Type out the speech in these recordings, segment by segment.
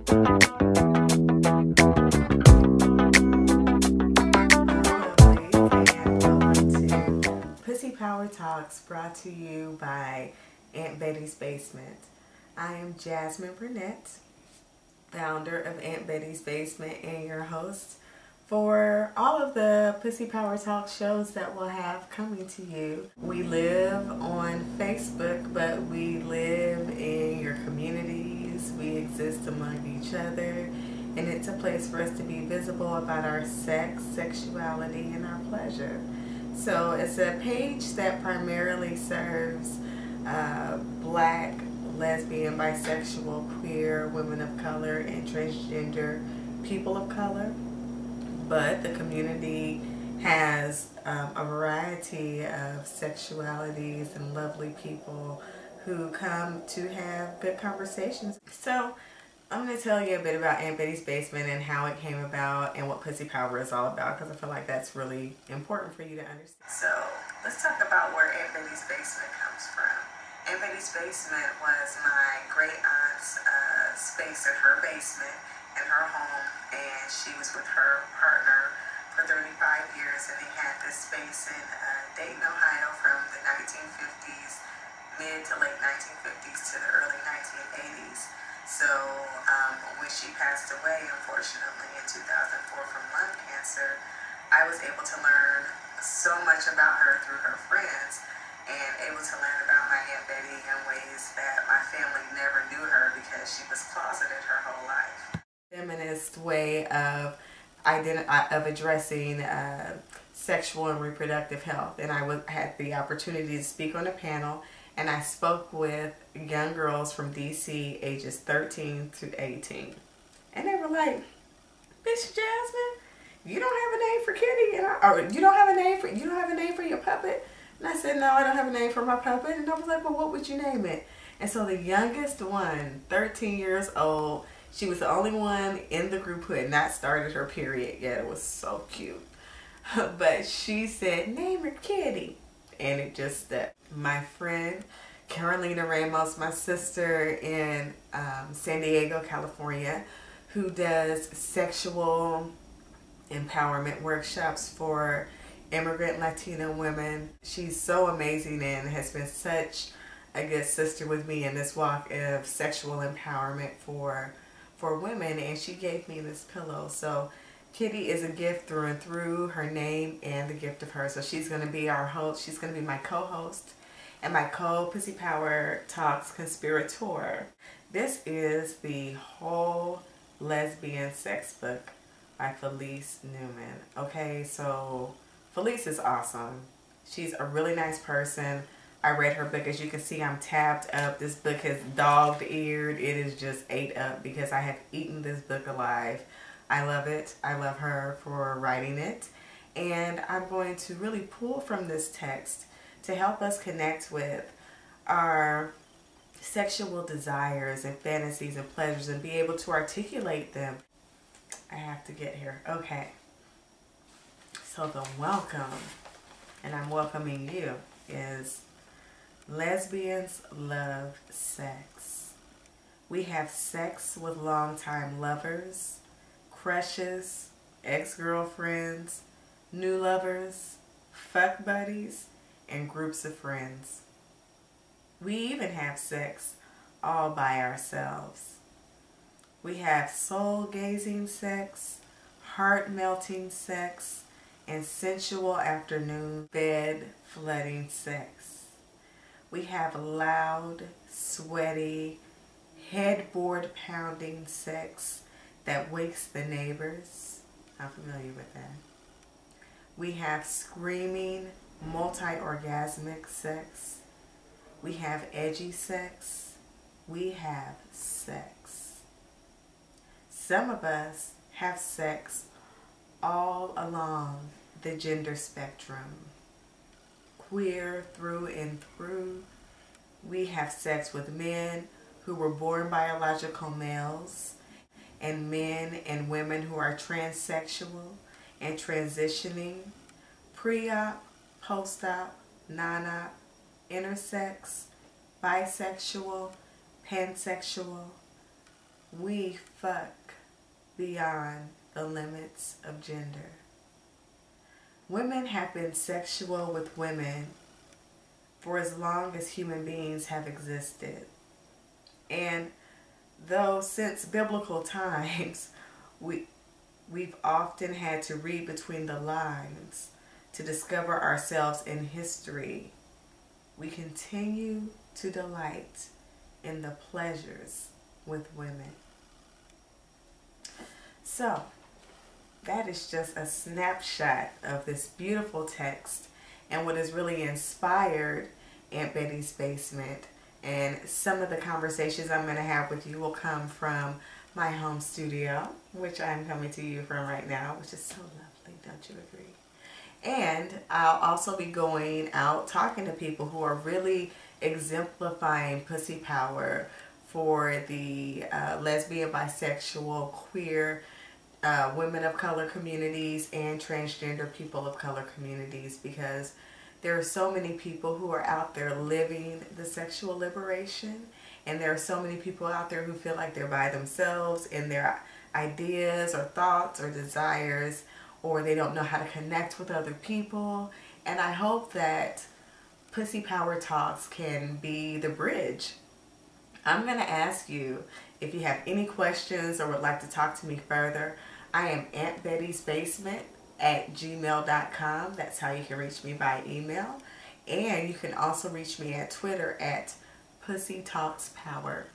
Pussy Power Talks, brought to you by Aunt Betty's Basement. I am Jasmine Burnett, founder of Aunt Betty's Basement and your host for all of the Pussy Power Talk shows that we'll have coming to you. We live on Facebook, but we live in your communities. We exist among each other, and it's a place for us to be visible about our sex, sexuality, and our pleasure. So it's a page that primarily serves Black, lesbian, bisexual, queer, women of color, and transgender people of color. But the community has a variety of sexualities and lovely people who come to have good conversations. So I'm going to tell you a bit about Aunt Betty's Basement and how it came about and what Pussy Power is all about, because I feel like that's really important for you to understand. So let's talk about where Aunt Betty's Basement comes from. Aunt Betty's Basement was my great aunt's space in her basement in her home, and she was with her partner for 35 years, and they had this space in Dayton, Ohio from the 1950s, mid to late 1950s to the early 1980s. So when she passed away, unfortunately, in 2004 from lung cancer, I was able to learn so much about her through her friends and able to learn about my Aunt Betty in ways that my family never knew her because she was closeted her whole life. Feminist way of addressing sexual and reproductive health, and I had the opportunity to speak on a panel, and I spoke with young girls from DC ages 13 to 18, and they were like, "Miss Jasmine, you don't have a name for Kitty, or you don't have a name for your puppet." And I said, "No, I don't have a name for my puppet." And I was like, "Well, what would you name it?" And so the youngest one, 13 years old, she was the only one in the group who had not started her period yet. It was so cute. But she said, "Name her Kitty." And it just stuck. My friend, Carolina Ramos, my sister in San Diego, California, who does sexual empowerment workshops for immigrant Latino women. She's so amazing and has been such a good sister with me in this walk of sexual empowerment for women, and she gave me this pillow. So Kitty is a gift through and through, her name and the gift of her. So she's going to be our host. She's going to be my co-host and my co-Pussy Power Talks conspirator. This is the Whole Lesbian Sex Book by Felice Newman. Okay, so Felice is awesome. She's a really nice person. I read her book. As you can see, I'm tabbed up. This book is dog-eared. It is just ate up because I have eaten this book alive. I love it. I love her for writing it. And I'm going to really pull from this text to help us connect with our sexual desires and fantasies and pleasures and be able to articulate them. I have to get here. Okay. So the welcome, and I'm welcoming you, is lesbians love sex. We have sex with longtime lovers, crushes, ex-girlfriends, new lovers, fuck buddies, and groups of friends. We even have sex all by ourselves. We have soul-gazing sex, heart-melting sex, and sensual afternoon bed-flooding sex. We have loud, sweaty, headboard-pounding sex that wakes the neighbors. I'm familiar with that. We have screaming, multi-orgasmic sex. We have edgy sex. We have sex. Some of us have sex all along the gender spectrum. Queer through and through. We have sex with men who were born biological males, and men and women who are transsexual and transitioning, pre-op, post-op, non-op, intersex, bisexual, pansexual, we fuck beyond the limits of gender. Women have been sexual with women for as long as human beings have existed. And though since biblical times, we've often had to read between the lines to discover ourselves in history, we continue to delight in the pleasures with women. So, that is just a snapshot of this beautiful text and what has really inspired Aunt Betty's Basement. And some of the conversations I'm going to have with you will come from my home studio, which I'm coming to you from right now, which is so lovely, don't you agree? And I'll also be going out talking to people who are really exemplifying pussy power for the lesbian, bisexual, queer, women of color communities and transgender people of color communities, because there are so many people who are out there living the sexual liberation, and there are so many people out there who feel like they're by themselves in their ideas or thoughts or desires, or they don't know how to connect with other people. And I hope that Pussy Power Talks can be the bridge. I'm going to ask you if you have any questions or would like to talk to me further. I am Aunt Betty's Basement at gmail.com. That's how you can reach me by email. And you can also reach me at Twitter at Pussy Talks Power.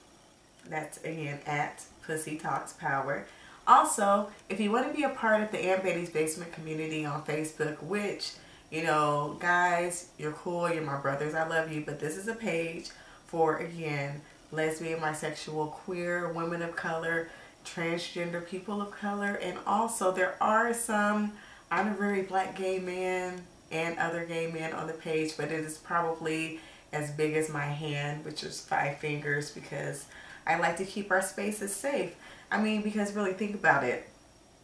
That's again at Pussy Talks Power. Also, if you want to be a part of the Aunt Betty's Basement community on Facebook, which, you know, guys, you're cool, you're my brothers, I love you, but this is a page for, again, lesbian, bisexual, queer, women of color, transgender people of color, and also there are some honorary black gay men and other gay men on the page, but it is probably as big as my hand, which is 5 fingers, because I like to keep our spaces safe. I mean, because really think about it,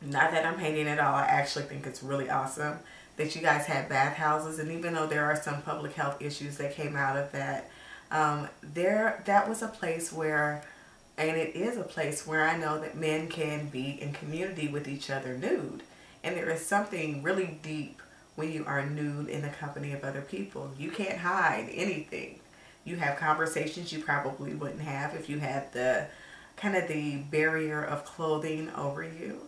not that I'm hating it all, I actually think it's really awesome that you guys have bathhouses, and even though there are some public health issues that came out of that, that was a place where, and it is a place where I know that men can be in community with each other nude. And there is something really deep when you are nude in the company of other people. You can't hide anything. You have conversations you probably wouldn't have if you had the kind of the barrier of clothing over you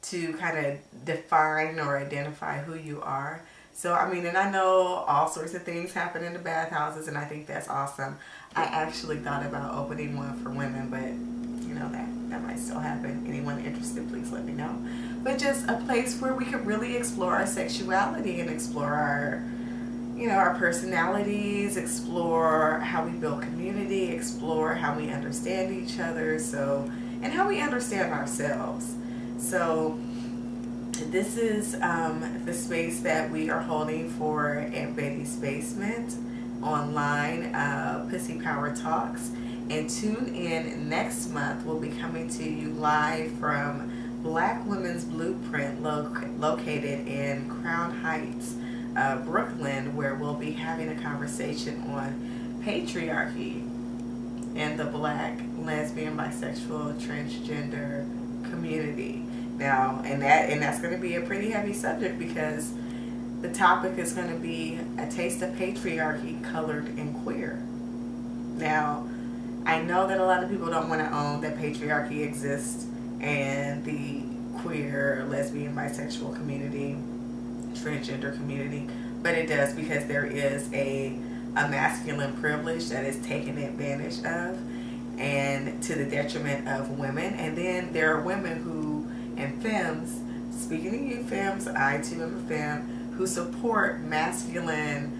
to kind of define or identify who you are. So, I mean, and I know all sorts of things happen in the bathhouses, and I think that's awesome. I actually thought about opening one for women, but, you know, that might still happen. Anyone interested, please let me know. But just a place where we could really explore our sexuality and explore our, you know, our personalities, explore how we build community, explore how we understand each other, so, and how we understand ourselves. So, this is the space that we are holding for Aunt Betty's Basement online, Pussy Power Talks. And tune in next month. We'll be coming to you live from Black Women's Blueprint located in Crown Heights, Brooklyn, where we'll be having a conversation on patriarchy and the Black, lesbian, bisexual, transgender community. Now, and that's going to be a pretty heavy subject, because the topic is going to be a taste of patriarchy colored in queer. Now, I know that a lot of people don't want to own that patriarchy exists and the queer, lesbian, bisexual community, transgender community, but it does, because there is a masculine privilege that is taken advantage of, and to the detriment of women. And then there are women who, and femmes, speaking of you femmes, I too am a femme, who support masculine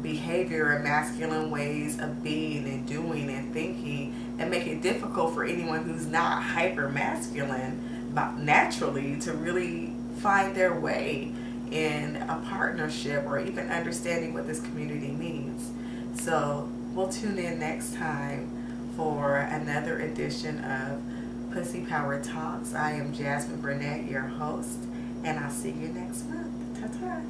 behavior and masculine ways of being and doing and thinking, and make it difficult for anyone who's not hyper masculine naturally to really find their way in a partnership or even understanding what this community means. So we'll tune in next time for another edition of Pussy Power Talks. I am Jasmine Burnett, your host, and I'll see you next month. Ta-ta.